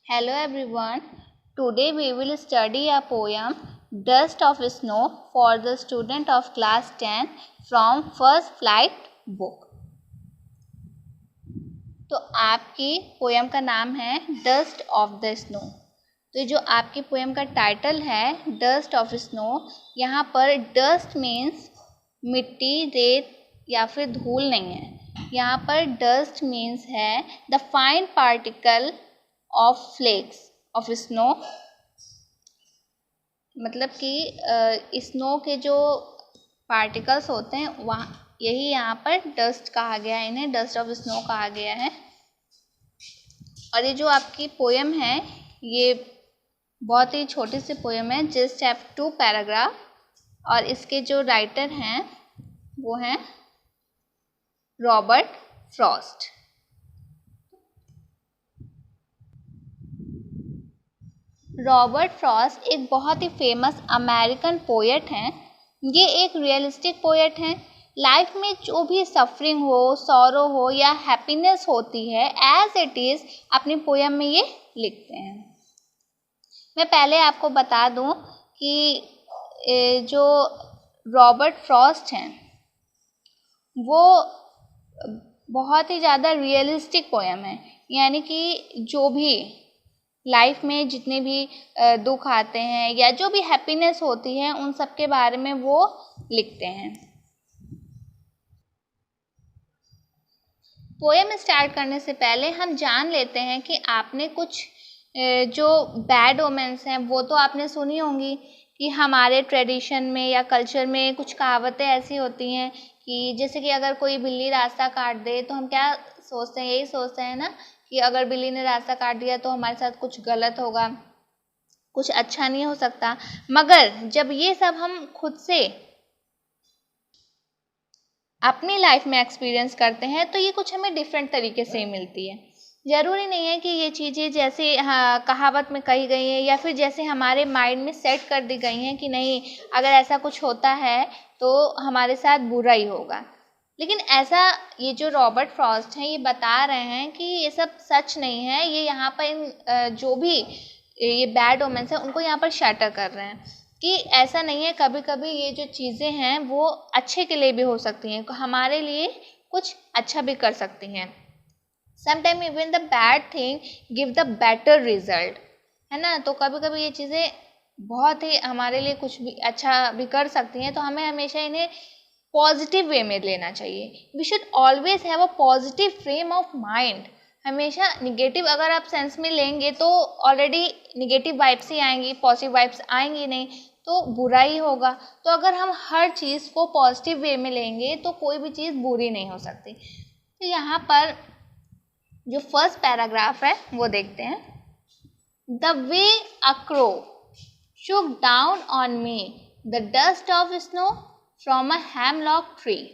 Hello everyone. Today we will study a poem Dust of Snow for the student of class 10 from First Flight book. तो आपकी poem का नाम है dust of the snow. तो जो आपकी poem का टाइटल है डस्ट ऑफ स्नो, यहाँ पर डस्ट मीन्स मिट्टी, रेत या फिर धूल नहीं है। यहाँ पर डस्ट मीन्स है the fine particle of flakes of snow, मतलब कि स्नो के जो पार्टिकल्स होते हैं वहाँ, यही यहाँ पर डस्ट कहा गया है, इन्हें डस्ट ऑफ स्नो कहा गया है। और ये जो आपकी पोएम है ये बहुत ही छोटी सी पोएम है, जस्ट हैव 2 पैराग्राफ, और इसके जो राइटर हैं वो हैं रॉबर्ट फ्रॉस्ट। रॉबर्ट फ्रॉस्ट एक बहुत ही फेमस अमेरिकन पोएट हैं। ये एक रियलिस्टिक पोएट हैं। लाइफ में जो भी सफरिंग हो, सॉरो हो या हैप्पीनेस होती है, एज इट इज़ अपनी पोएम में ये लिखते हैं। मैं पहले आपको बता दूं कि जो रॉबर्ट फ्रॉस्ट हैं वो बहुत ही ज़्यादा रियलिस्टिक पोएम है, यानी कि जो भी लाइफ में जितने भी दुख आते हैं या जो भी हैप्पीनेस होती है उन सब के बारे में वो लिखते हैं। पोएम स्टार्ट करने से पहले हम जान लेते हैं कि आपने कुछ जो बैड ओमेंस हैं वो तो आपने सुनी होंगी कि हमारे ट्रेडिशन में या कल्चर में कुछ कहावतें ऐसी होती हैं कि जैसे कि अगर कोई बिल्ली रास्ता काट दे तो हम क्या सोचते हैं, यही सोचते हैं ना कि अगर बिल्ली ने रास्ता काट दिया तो हमारे साथ कुछ गलत होगा, कुछ अच्छा नहीं हो सकता। मगर जब ये सब हम खुद से अपनी लाइफ में एक्सपीरियंस करते हैं तो ये कुछ हमें डिफरेंट तरीके से मिलती है। ज़रूरी नहीं है कि ये चीज़ें जैसे कहावत में कही गई हैं या फिर जैसे हमारे माइंड में सेट कर दी गई हैं कि नहीं, अगर ऐसा कुछ होता है तो हमारे साथ बुरा ही होगा। लेकिन ऐसा ये जो रॉबर्ट फ्रॉस्ट हैं ये बता रहे हैं कि ये सब सच नहीं है। ये यहाँ पर इन जो भी ये बैड ओमेंस हैं उनको यहाँ पर शटर कर रहे हैं कि ऐसा नहीं है, कभी कभी ये जो चीज़ें हैं वो अच्छे के लिए भी हो सकती हैं, हमारे लिए कुछ अच्छा भी कर सकती हैं। Sometime even the bad thing give the better result, है ना। तो कभी कभी ये चीज़ें बहुत ही हमारे लिए कुछ भी अच्छा भी कर सकती हैं, तो हमें हमेशा इन्हें पॉजिटिव वे में लेना चाहिए। We should always have a positive frame of mind. हमेशा निगेटिव अगर आप सेंस में लेंगे तो ऑलरेडी निगेटिव वाइब्स ही आएंगी, पॉजिटिव वाइब्स आएंगी नहीं, तो बुरा ही होगा। तो अगर हम हर चीज़ को पॉजिटिव वे में लेंगे तो कोई भी चीज़ बुरी नहीं हो सकती। तो यहाँ पर जो फर्स्ट पैराग्राफ है वो देखते हैं। The way a crow shook down on me the dust of snow from a hemlock tree।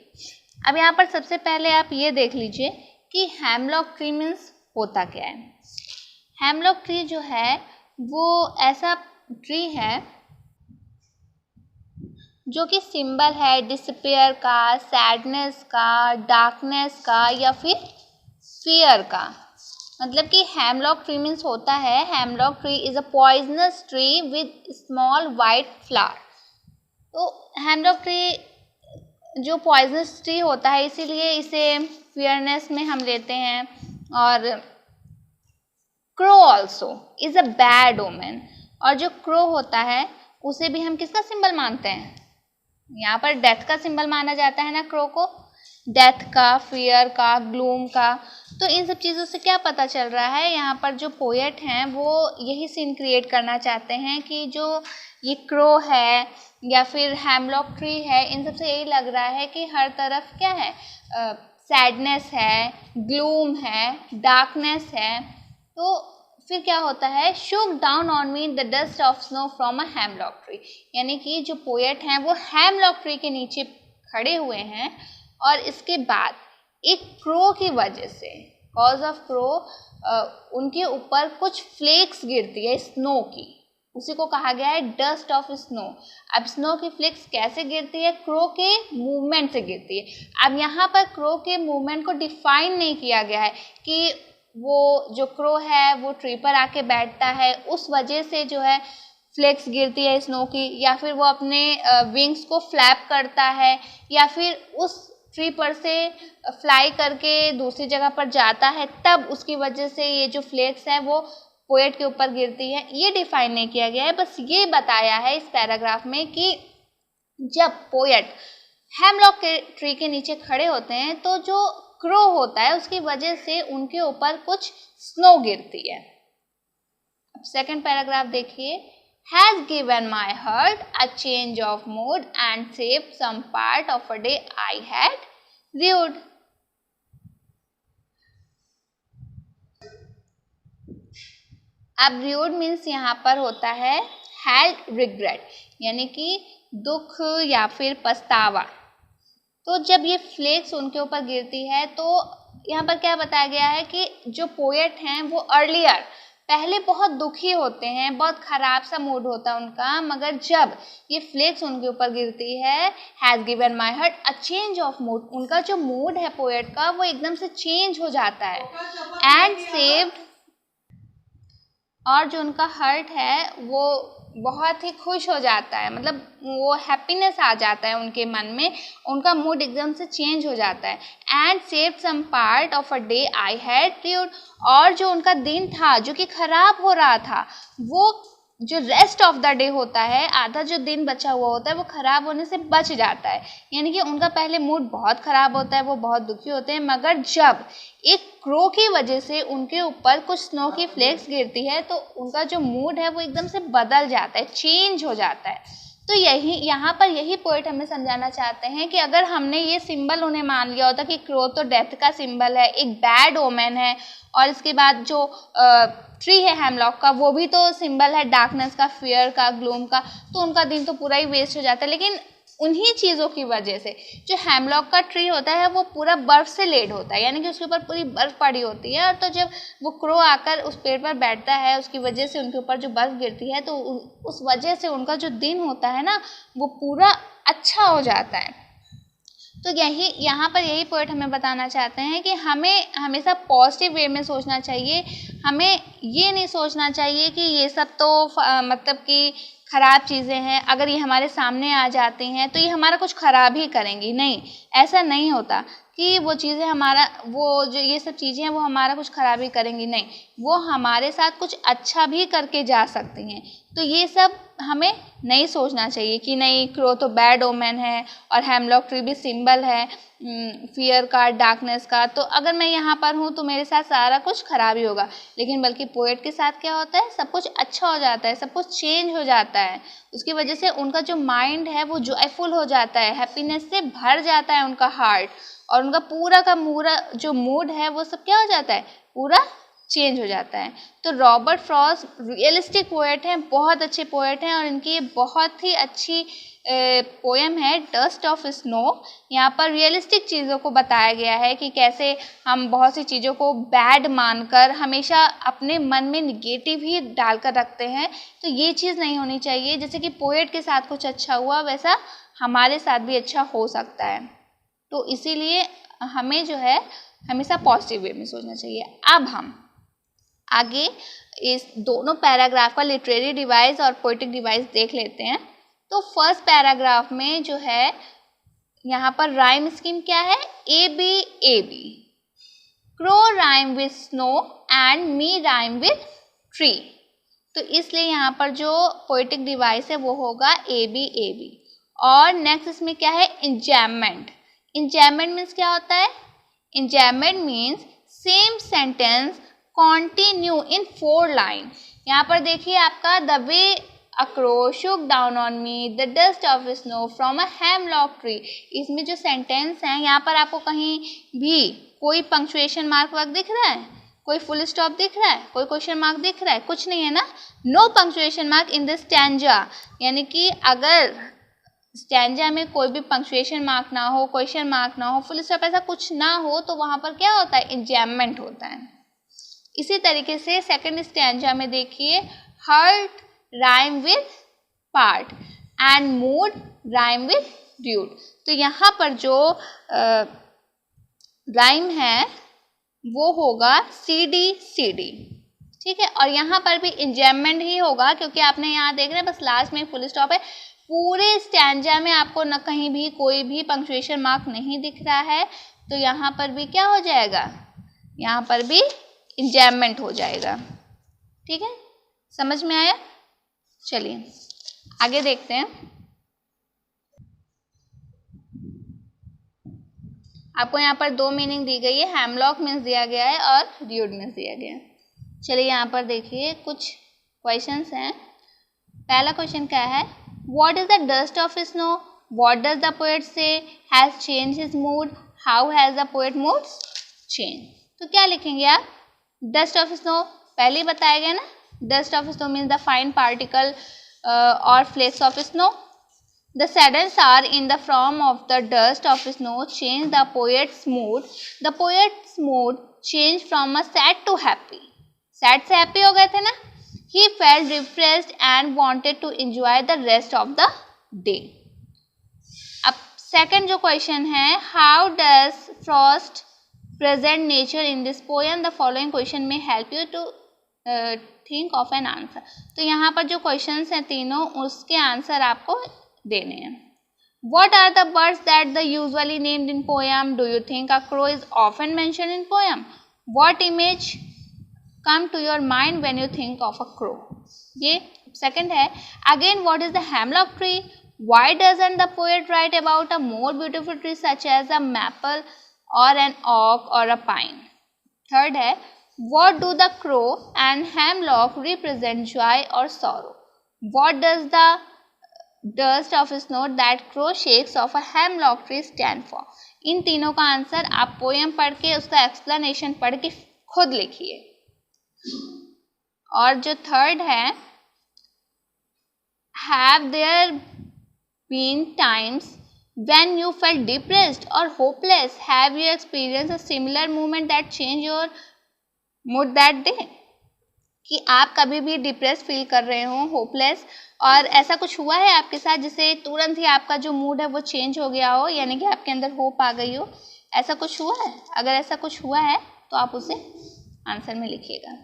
अब यहाँ पर सबसे पहले आप ये देख लीजिए कि हेमलॉक ट्री मीन्स होता क्या है। हेमलॉक ट्री जो है वो ऐसा ट्री है जो कि सिंबल है डिस्पेयर का, सैडनेस का, डार्कनेस का या फिर फियर का। मतलब कि हेमलॉक ट्री मीन्स होता है, hemlock tree is a poisonous tree with small white flower. तो हेमलॉक ट्री जो पॉइजनस ट्री होता है इसीलिए इसे फियरनेस में हम लेते हैं। और crow also is a bad omen, और जो क्रो होता है उसे भी हम किसका सिंबल मानते हैं, यहाँ पर डेथ का सिंबल माना जाता है ना क्रो को, डेथ का, फियर का, ग्लूम का। तो इन सब चीज़ों से क्या पता चल रहा है, यहाँ पर जो पोएट हैं वो यही सीन क्रिएट करना चाहते हैं कि जो ये क्रो है या फिर हेमलॉक ट्री है, इन सब से यही लग रहा है कि हर तरफ क्या है, सैडनेस है, ग्लूम है, डार्कनेस है। तो फिर क्या होता है, shook down on me the dust of snow from a hemlock tree, यानी कि जो पोएट हैं वो हेमलॉक ट्री के नीचे खड़े हुए हैं और इसके बाद एक क्रो की वजह से, कॉज ऑफ क्रो, उनके ऊपर कुछ फ्लेक्स गिरती है स्नो की, उसी को कहा गया है डस्ट ऑफ स्नो। अब स्नो की फ्लेक्स कैसे गिरती है, क्रो के मूवमेंट से गिरती है। अब यहाँ पर क्रो के मूवमेंट को डिफाइन नहीं किया गया है कि वो जो क्रो है वो ट्री पर आके बैठता है, उस वजह से जो है फ्लेक्स गिरती है स्नो की, या फिर वो अपने विंग्स को फ्लैप करता है, या फिर उस ट्री पर से फ्लाई करके दूसरी जगह पर जाता है, तब उसकी वजह से ये जो फ्लेक्स है वो पोएट के ऊपर गिरती है। ये डिफाइन नहीं किया गया है, बस ये बताया है इस पैराग्राफ में कि जब पोएट हेमलॉक के ट्री के नीचे खड़े होते हैं तो जो क्रो होता है उसकी वजह से उनके ऊपर कुछ स्नो गिरती है। अब सेकंड पैराग्राफ देखिए, has given my heart a change of mood and saved some part of a day I had rued. अब rued मीन्स यहाँ पर होता है had regret, यानी कि दुख या फिर पछतावा। तो जब ये फ्लेक्स उनके ऊपर गिरती है तो यहाँ पर क्या बताया गया है कि जो पोएट हैं वो अर्लियर पहले बहुत दुखी होते हैं, बहुत ख़राब सा मूड होता है उनका, मगर जब ये फ्लेक्स उनके ऊपर गिरती है, has given my heart a change of mood, उनका जो मूड है पोएट का वो एकदम से चेंज हो जाता है। एंड सेव्ड, और जो उनका हर्ट है वो बहुत ही खुश हो जाता है, मतलब वो हैप्पीनेस आ जाता है उनके मन में, उनका मूड एकदम से चेंज हो जाता है। And save some part of a day I had rued, और जो उनका दिन था जो कि खराब हो रहा था, वो जो रेस्ट ऑफ द डे होता है, आधा जो दिन बचा हुआ होता है वो खराब होने से बच जाता है। यानी कि उनका पहले मूड बहुत ख़राब होता है, वो बहुत दुखी होते हैं, मगर जब एक क्रो की वजह से उनके ऊपर कुछ स्नो की फ्लेक्स गिरती है तो उनका जो मूड है वो एकदम से बदल जाता है, चेंज हो जाता है। तो यहाँ पर यही पोएट हमें समझाना चाहते हैं कि अगर हमने ये सिंबल उन्हें मान लिया होता कि क्रो तो डेथ का सिंबल है, एक बैड ओमेन है, और इसके बाद जो ट्री है हेमलॉक का वो भी तो सिंबल है डार्कनेस का, फियर का, ग्लूम का, तो उनका दिन तो पूरा ही वेस्ट हो जाता है। लेकिन उन्हीं चीज़ों की वजह से जो हेमलॉक का ट्री होता है वो पूरा बर्फ़ से लेड होता है, यानी कि उसके ऊपर पूरी बर्फ़ पड़ी होती है, और तो जब वो क्रो आकर उस पेड़ पर बैठता है उसकी वजह से उनके ऊपर जो बर्फ़ गिरती है तो उस वजह से उनका जो दिन होता है ना वो पूरा अच्छा हो जाता है। तो यहाँ पर यही पॉइंट हमें बताना चाहते हैं कि हमें हमेशा पॉजिटिव वे में सोचना चाहिए। हमें ये नहीं सोचना चाहिए कि ये सब तो मतलब कि ख़राब चीज़ें हैं, अगर ये हमारे सामने आ जाती हैं तो ये हमारा कुछ ख़राब ही करेंगी। नहीं, ऐसा नहीं होता कि वो चीज़ें हमारा, वो जो ये सब चीज़ें हैं वो हमारा कुछ ख़राब ही करेंगी, नहीं, वो हमारे साथ कुछ अच्छा भी करके जा सकती हैं। तो ये सब हमें नहीं सोचना चाहिए कि नहीं क्रो तो बैड ओमेन है और हेमलॉक ट्री भी सिंबल है फियर का, डार्कनेस का, तो अगर मैं यहाँ पर हूँ तो मेरे साथ सारा कुछ ख़राब ही होगा। लेकिन बल्कि पोएट के साथ क्या होता है, सब कुछ अच्छा हो जाता है, सब कुछ चेंज हो जाता है। उसकी वजह से उनका जो माइंड है वो जॉयफुल हो जाता है, हैप्पीनेस से भर जाता है उनका हार्ट, और उनका पूरा का पूरा जो मूड है वो सब क्या हो जाता है, पूरा चेंज हो जाता है। तो रॉबर्ट फ्रॉस्ट रियलिस्टिक पोएट हैं, बहुत अच्छे पोएट हैं, और इनकी ये बहुत ही अच्छी पोएम है डस्ट ऑफ स्नो। यहाँ पर रियलिस्टिक चीज़ों को बताया गया है कि कैसे हम बहुत सी चीज़ों को बैड मानकर हमेशा अपने मन में निगेटिव ही डालकर रखते हैं। तो ये चीज़ नहीं होनी चाहिए। जैसे कि पोएट के साथ कुछ अच्छा हुआ वैसा हमारे साथ भी अच्छा हो सकता है। तो इसीलिए हमें जो है हमेशा पॉजिटिव वे में सोचना चाहिए। अब हम आगे इस दोनों पैराग्राफ का लिटरेरी डिवाइस और पोएटिक डिवाइस देख लेते हैं। तो फर्स्ट पैराग्राफ में जो है यहाँ पर राइम स्कीम क्या है, A B A B, crow rhyme with snow and me rhyme with tree. तो इसलिए यहाँ पर जो पोएटिक डिवाइस है वो होगा ए बी। और नेक्स्ट इसमें क्या है, इंजैममेंट। इंजैममेंट मीन्स क्या होता है, enjambment means same sentence continue in 4 line. यहाँ पर देखिए आपका the way a crow shook down on me the dust of snow from a hemlock tree। इसमें जो सेंटेंस हैं यहाँ पर आपको कहीं भी कोई पंक्चुएशन मार्क वर्क दिख रहा है, कोई फुल स्टॉप दिख रहा है, कोई क्वेश्चन मार्क दिख रहा है, कुछ नहीं है ना। No punctuation mark in this stanza, यानी कि अगर स्टैंजा में कोई भी पंक्चुएशन मार्क ना हो, क्वेश्चन मार्क ना हो, फुल स्टॉप, ऐसा कुछ ना हो तो वहाँ पर क्या होता है, इंजैममेंट होता है। इसी तरीके से सेकंड स्टैंजा में देखिए, heart rhyme with part and mood rhyme with rued. तो यहाँ पर जो राइम है वो होगा CD। ठीक है, और यहाँ पर भी इंजैम्पमेंट ही होगा, क्योंकि आपने यहाँ देख रहे हैं बस लास्ट में फुल स्टॉप है। पूरे स्टैंजा में आपको न कहीं भी कोई भी पंक्चुएशन मार्क नहीं दिख रहा है, तो यहाँ पर भी क्या हो जाएगा, यहाँ पर भी इंजैम्पमेंट हो जाएगा। ठीक है, समझ में आया? चलिए आगे देखते हैं। आपको यहाँ पर दो मीनिंग दी गई है, हेमलॉक मीन्स दिया गया है और र्यूड मीन्स दिया गया है। चलिए यहाँ पर देखिए कुछ क्वेश्चंस हैं। पहला क्वेश्चन क्या है, what is the dust of snow, what does the poet say, has change his mood, how has the poet mood change. तो क्या लिखेंगे आप, डस्ट ऑफ स्नो पहले ही बताया गया ना, dust of snow means the fine particle और flakes of snow. The sudden shower in the form of the dust of snow changed the poet's mood. The poet's mood changed from a sad to happy. Sad से happy हो गए थे ना। He felt refreshed and wanted to enjoy the rest of the day. अब second जो question है, how does Frost present nature in this poem? The following question may help you to think of an answer. तो यहाँ पर जो questions हैं तीनों, उसके आंसर आपको देने हैं। What are the birds that the usually named in poem? Do you think a crow is often mentioned in poem? What image come to your mind when you think of a crow? ये second है। Again, what is the hemlock tree? Why doesn't the poet write about a more beautiful tree such as a maple or an oak or a pine? Third है, what do the crow and hemlock represent, joy or sorrow? What does the dust of snow that crow shakes of a hemlock tree stand for? इन तीनों का answer आप poem पढ़ के उसका explanation पढ़ के खुद लिखिए। और जो थर्ड है, have there been times when you felt depressed or hopeless? Have you experienced a similar moment that changed your mood that day? कि आप कभी भी डिप्रेस फील कर रहे हो, होपलेस, और ऐसा कुछ हुआ है आपके साथ जिससे तुरंत ही आपका जो मूड है वो चेंज हो गया हो, यानी कि आपके अंदर होप आ गई हो, ऐसा कुछ हुआ है? अगर ऐसा कुछ हुआ है तो आप उसे आंसर में लिखिएगा।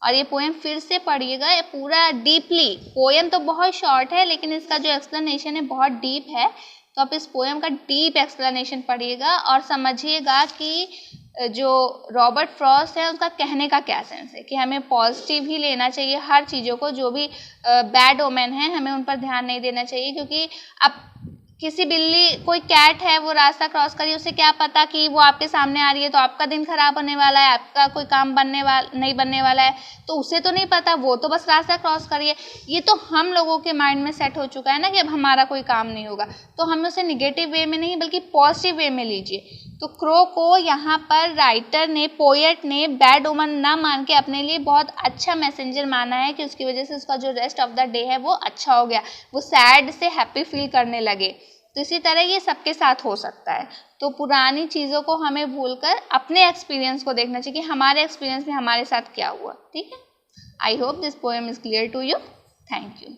और ये पोएम फिर से पढ़िएगा, ये पूरा डीपली, पोएम तो बहुत शॉर्ट है लेकिन इसका जो एक्सप्लेनेशन है बहुत डीप है, तो आप इस पोएम का डीप एक्सप्लेनेशन पढ़िएगा और समझिएगा कि जो रॉबर्ट फ्रॉस्ट है उसका कहने का क्या सेंस है, कि हमें पॉजिटिव ही लेना चाहिए हर चीज़ों को, जो भी बैड ओमेन है हमें उन पर ध्यान नहीं देना चाहिए। क्योंकि अब किसी बिल्ली, कोई कैट है, वो रास्ता क्रॉस करी, उसे क्या पता कि वो आपके सामने आ रही है तो आपका दिन खराब होने वाला है, आपका कोई काम नहीं बनने वाला है, तो उसे तो नहीं पता, वो तो बस रास्ता क्रॉस करी है। ये तो हम लोगों के माइंड में सेट हो चुका है ना कि अब हमारा कोई काम नहीं होगा, तो हमें उसे निगेटिव वे में नहीं बल्कि पॉजिटिव वे में लीजिए। तो क्रो को यहाँ पर राइटर ने, पोएट ने बैड ओमन ना मान के अपने लिए बहुत अच्छा मैसेंजर माना है कि उसकी वजह से उसका जो रेस्ट ऑफ द डे है वो अच्छा हो गया, वो सैड से हैप्पी फील करने लगे। तो इसी तरह ये सबके साथ हो सकता है। तो पुरानी चीज़ों को हमें भूलकर अपने एक्सपीरियंस को देखना चाहिए कि हमारे एक्सपीरियंस में हमारे साथ क्या हुआ। ठीक है, I hope this poem is clear to you. Thank you.